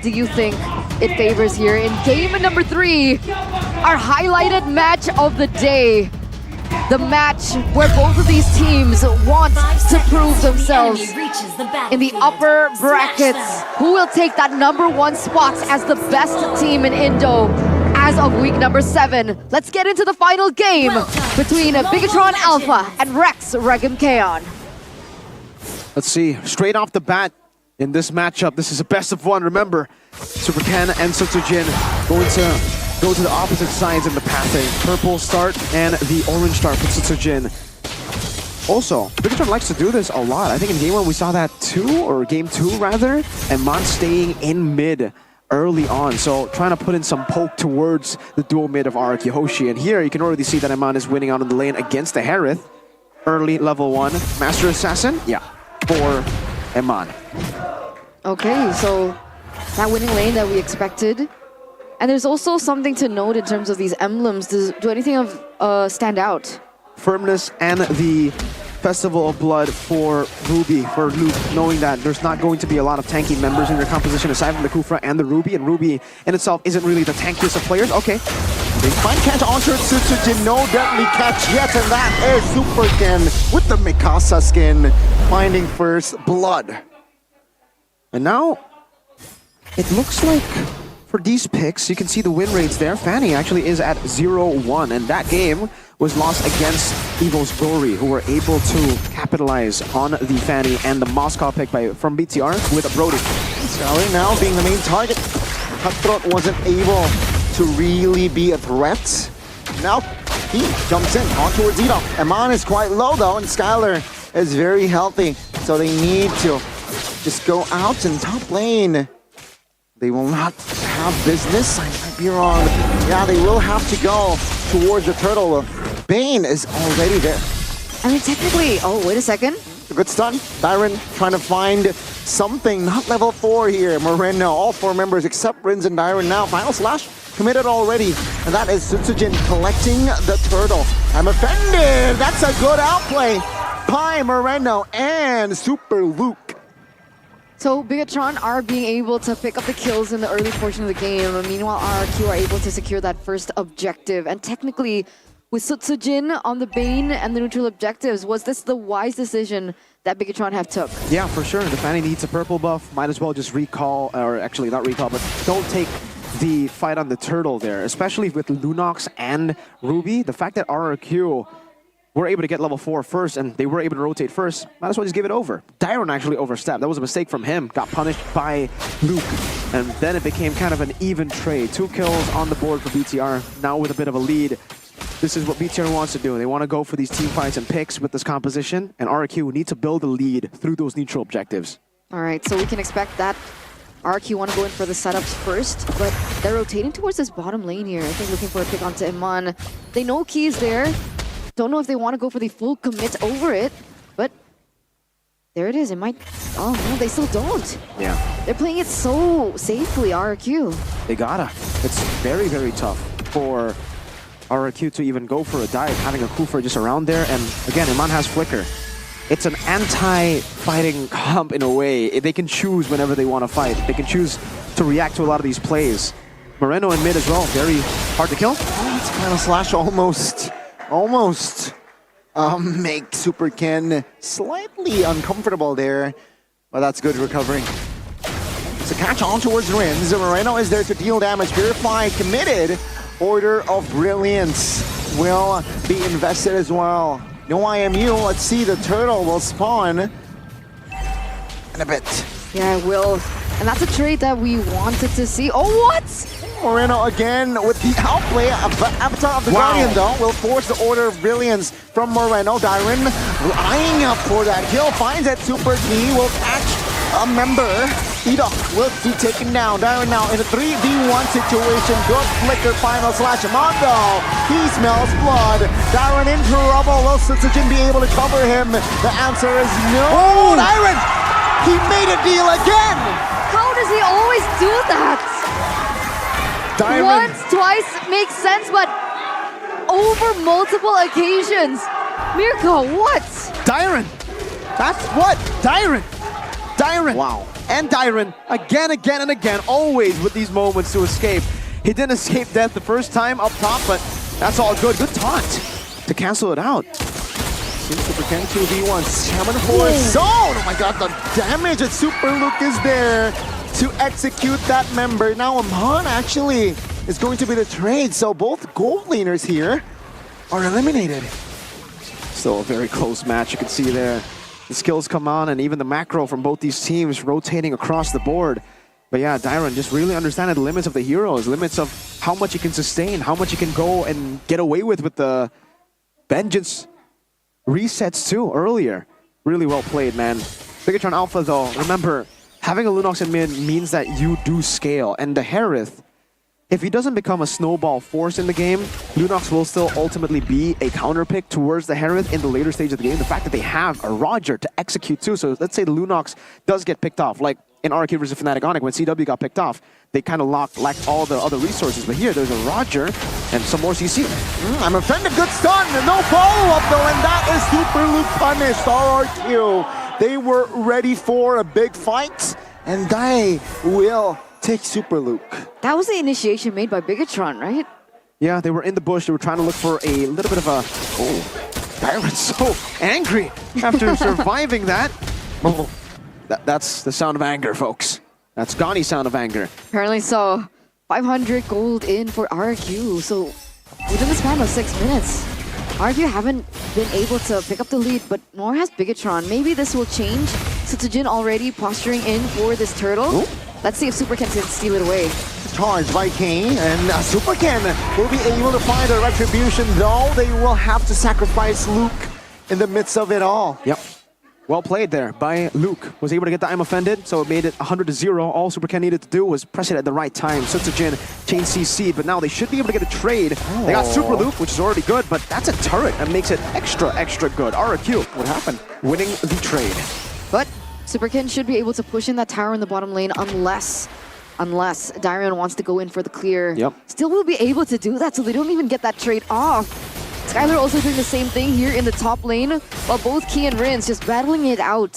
do you think it favors here in game number 3? Our highlighted match of the day. The match where both of these teams want to prove themselves in the upper brackets. Who will take that #1 spot as the best team in Indo as of week number 7? Let's get into the final game between Bigatron Alpha and Rex Regum Kaon. Let's see, straight off the bat in this matchup, this is a best of 1. Remember, Super Ken and Sutsujin going to go to the opposite sides in the pathing. Purple start and the orange start for Sutsujin. Also, Bigatron likes to do this a lot. I think in game 1 we saw that too, or game 2 rather, and Mon staying in mid early on, so trying to put in some poke towards the dual mid of Araki Hoshi. And here you can already see that Iman is winning out in the lane against the Harith. Early level 1 Master Assassin, yeah, for Iman. Okay, so that winning lane that we expected. And there's also something to note in terms of these emblems. Do anything of stand out? Firmness and the Festival of Blood for Ruby, for Luke, knowing that there's not going to be a lot of tanky members in their composition aside from the Kufra and the Ruby, and Ruby in itself isn't really the tankiest of players. Okay. They find catch onto Sutsujin, no deadly catch yet, and that is Super Ken with the Mikasa skin, finding first blood. And now, it looks like for these picks, you can see the win rates there. Fanny actually is at 0-1, and that game was lost against Evil's Glory, who were able to capitalize on the Fanny and the Moscow pick from BTR with a Brody. Sally now being the main target. Cutthroat wasn't able to really be a threat. Now he jumps in on towards Ito. Iman is quite low though, and Skylar is very healthy, so they need to just go out in top lane. They will not have business, I might be wrong. Yeah, they will have to go towards the turtle. Bane is already there. I mean, technically, oh, wait a second. A good stun. Byron trying to find something, not level 4 here. Moreno, all 4 members except Rins and Dyron now. Final slash committed already. And that is Sutsujin collecting the turtle. I'm offended. That's a good outplay by Moreno and Super Luke. So Bigatron are being able to pick up the kills in the early portion of the game. Meanwhile, RRQ are able to secure that first objective. And technically, with Sutsujin on the Bane and the neutral objectives, was this the wise decision that Bigatron have took? Yeah, for sure. The Fanny needs a purple buff. Might as well just recall, or actually not recall, but don't take the fight on the turtle there, especially with Lunox and Ruby. The fact that RRQ were able to get level 4 first, and they were able to rotate first, might as well just give it over. Dyron actually overstepped. That was a mistake from him. Got punished by Luke. And then it became kind of an even trade. 2 kills on the board for BTR, now with a bit of a lead. This is what BTR wants to do. They want to go for these team fights and picks with this composition, and RRQ need to build a lead through those neutral objectives. All right, so we can expect that RRQ want to go in for the setups first, but they're rotating towards this bottom lane here. I think looking for a pick onto Iman. They know Key's there. Don't know if they want to go for the full commit over it, but there it is. It might... Oh, no, they still don't. Yeah. They're playing it so safely, RRQ. They gotta. It's very, very tough for RRQ to even go for a dive, having a Kufra just around there. And again, Iman has Flicker. It's an anti-fighting comp in a way. They can choose whenever they want to fight. They can choose to react to a lot of these plays. Moreno in mid as well. Very hard to kill. Oh, it's kind of slash almost make Super Ken slightly uncomfortable there, but that's good recovery. So catch on towards Rins. Moreno is there to deal damage. Purify committed. Order of Brilliance will be invested as well. No IMU. Let's see, the turtle will spawn in a bit. Yeah, it will. And that's a trade that we wanted to see. Oh, what? Moreno again with the outplay. Avatar of the Guardian, though, will force the Order of Brilliance from Moreno. Dyron eyeing up for that kill. Finds that Super Key. Will catch a member. Ito will be taken down. Dyron now in a 3v1 situation. Good flicker final slash. Mondo. He smells blood. Dyron in trouble. Will Sutsujin be able to cover him? The answer is no. Oh, Dyron! He made a deal again! How does he always do that? Dyron. Once, twice makes sense, but over multiple occasions. Mirko, what? Dyron! That's what? Dyron! Wow. And Dyron, again and again, always with these moments to escape. He didn't escape death the first time up top, but that's all good. Good taunt to cancel it out. Super Ken 2v1, 7-4 zone! Oh my god, the damage that Super Luke is there to execute that member. Now Amhan actually is going to be the trade, so both gold laners here are eliminated. Still a very close match, you can see there. The skills come on, and even the macro from both these teams rotating across the board. But yeah, Dyron just really understanding the limits of the heroes, limits of how much he can sustain, how much he can go and get away with the vengeance resets too earlier. Really well played, man. Bigatron Alpha though, remember, having a Lunox in mid means that you do scale, and the Harith, if he doesn't become a snowball force in the game, Lunox will still ultimately be a counter pick towards the Harith in the later stage of the game. The fact that they have a Roger to execute too, so let's say the Lunox does get picked off, like in RQ versus Fnatic Onyx, when CW got picked off, they kind of lacked all the other resources. But here, there's a Roger and some more CC. I'm offended, good stun, no follow-up though, and that is Super Luke punished, RRQ. They were ready for a big fight, and they will take Super Luke. That was the initiation made by Bigatron, right? Yeah, they were in the bush, they were trying to look for a little bit of a... Oh, Byron's so angry after surviving that. That's the sound of anger, folks. That's Ghani's sound of anger. Apparently so. 500 gold in for RQ. So within the span of 6 minutes, RQ haven't been able to pick up the lead, but nor has Bigatron. Maybe this will change. Setsujin already posturing in for this turtle. Ooh. Let's see if Super Ken can steal it away. Charged by Kane, and Super Ken will be able to find a retribution, though they will have to sacrifice Luke in the midst of it all. Yep. Well played there by Luke. Was able to get the I'm offended, so it made it 100-0. All Super Ken needed to do was press it at the right time. Setsujin chain CC, but now they should be able to get a trade. They got Super Luke, which is already good, but that's a turret that makes it extra good. RQ, what happened? Winning the trade. But Super Ken should be able to push in that tower in the bottom lane unless Dyron wants to go in for the clear. Yep. Still will be able to do that, so they don't even get that trade off. Skylar also doing the same thing here in the top lane, while both Key and Rins just battling it out.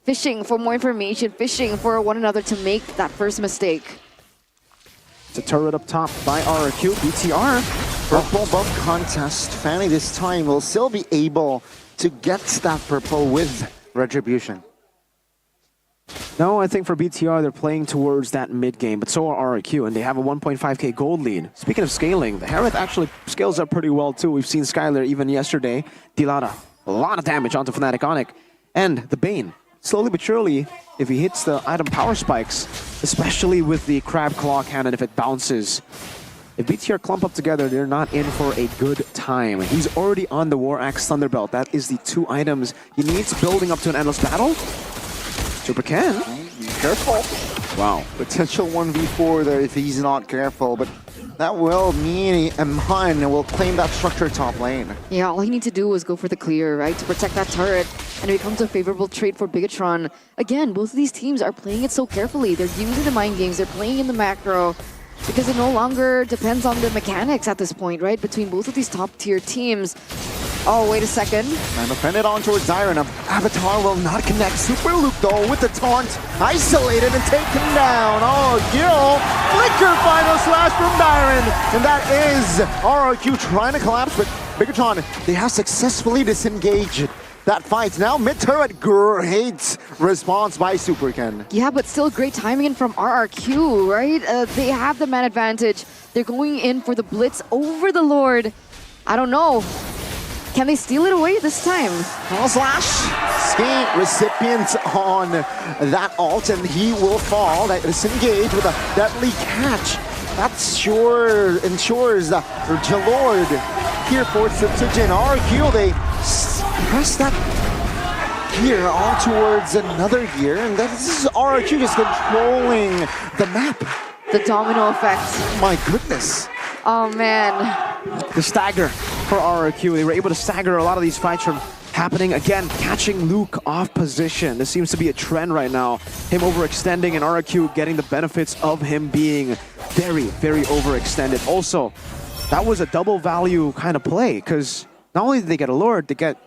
Fishing for more information, fishing for one another to make that first mistake. It's a turret up top by RQ, BTR. Purple buff contest. Fanny this time will still be able to get that purple with retribution. No, I think for BTR, they're playing towards that mid game, but so are RRQ, and they have a 1.5k gold lead. Speaking of scaling, the Harith actually scales up pretty well too. We've seen Skylar even yesterday deal out a lot of damage onto Fnatic Onyx. And the Bane, slowly but surely, if he hits the item power spikes, especially with the Crab Claw cannon if it bounces, if BTR clump up together, they're not in for a good time. He's already on the War Axe Thunderbelt. That is the 2 items he needs building up to an endless battle. Super Ken. Careful. Wow. Potential 1v4 there if he's not careful, but that will mean Amhan will claim that structure top lane. Yeah, all he needs to do is go for the clear, right? To protect that turret, and it becomes a favorable trade for Bigatron. Again, both of these teams are playing it so carefully. They're using the mind games, they're playing in the macro, because it no longer depends on the mechanics at this point, right? Between both of these top-tier teams. Oh, wait a second. I'm offended on towards Dyron. Avatar will not connect. Super Luke, though, with the taunt. Isolated and taken down. Oh, Gil. Flicker final slash from Dyron. And that is RRQ trying to collapse, but Bigatron, they have successfully disengaged that fight. Now mid-turret, great response by Super Ken. Yeah, but still great timing in from RRQ, right? They have the man advantage. They're going in for the blitz over the Lord. I don't know. Can they steal it away this time? Slash. Ski recipient on that ult, and he will fall. That disengage with a deadly catch. That ensures Jalord here for Setsujin. RQ, they press that gear on towards another gear, and this is RQ just controlling the map. The domino effect. My goodness. Oh, man. The stagger for RRQ. They were able to stagger a lot of these fights from happening. Again, catching Luke off position. This seems to be a trend right now. Him overextending and RRQ getting the benefits of him being very, very overextended. Also, that was a double value kind of play because not only did they get a Lord, they get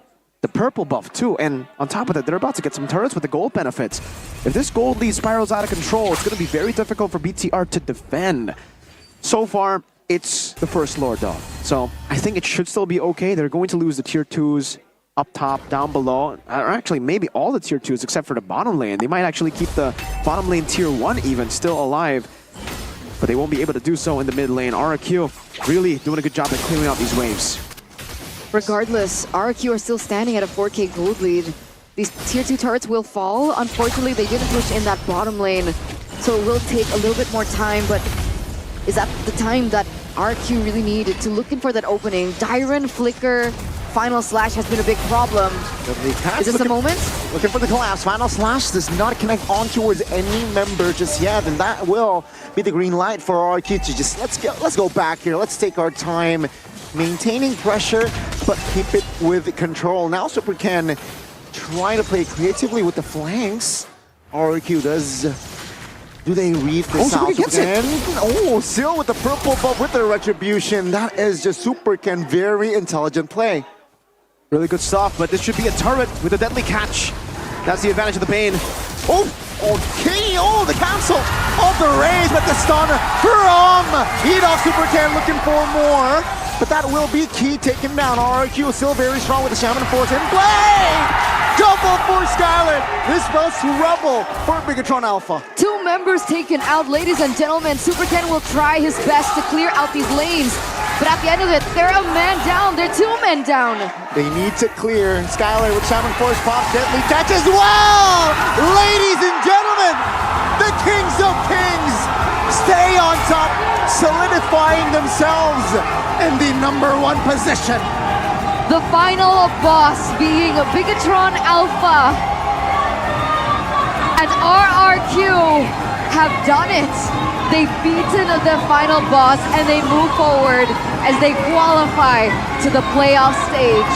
the purple buff too. And on top of that, they're about to get some turrets with the gold benefits. If this gold lead spirals out of control, it's going to be very difficult for BTR to defend. So far, it's the first Lord though. So I think it should still be okay. They're going to lose the tier 2s up top, down below, or actually maybe all the tier 2s except for the bottom lane. They might actually keep the bottom lane tier 1 even still alive, but they won't be able to do so in the mid lane. RRQ really doing a good job at clearing out these waves. Regardless, RRQ are still standing at a 4K gold lead. These tier 2 turrets will fall. Unfortunately, they didn't push in that bottom lane, so it will take a little bit more time, but is that the time that RRQ really needed to looking for that opening? Dyron, Flicker, Final Slash has been a big problem. Is this the moment? Looking for the collapse. Final Slash does not connect on towards any member just yet, and that will be the green light for RRQ to just let's go back here. Let's take our time, maintaining pressure, but keep it with control. Now Super can try to play creatively with the flanks. RRQ does. Do they read this out again? Oh, still with the purple buff with the retribution. That is just Super Ken, very intelligent play. Really good stuff, but this should be a turret with a deadly catch. That's the advantage of the Bane. Oh, okay. Oh, the cancel of the rage, but the stun from Edoff. Super Ken looking for more, but that will be key. Taken down. RRQ is still very strong with the Shaman Force in play. Double for Skylar. This spells trouble for Bigatron Alpha. 2 members taken out, ladies and gentlemen. Super Ken will try his best to clear out these lanes, but at the end of it, they're a man down. They're 2 men down. They need to clear. Skylar with Shaman Force pop deadly catch as well. Ladies and gentlemen, the Kings of Kings stay on top, solidifying themselves in the #1 position. The final boss being Bigatron Alpha. And RRQ have done it. They've beaten the final boss and they move forward as they qualify to the playoff stage.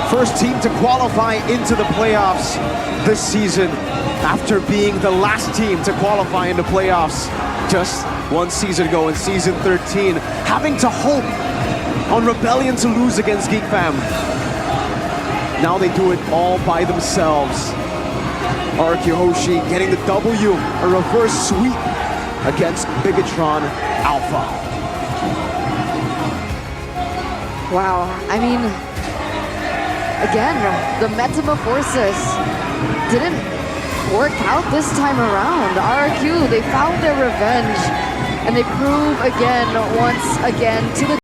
First team to qualify into the playoffs this season after being the last team to qualify into playoffs just 1 season ago in season 13, having to hope on Rebellion to lose against Geek Fam. Now they do it all by themselves. RRQ Hoshi getting the W, a reverse sweep against Bigatron Alpha. Wow, I mean, again, the Metamorphosis didn't work out this time around. RRQ, they found their revenge, and they prove again, once again, to the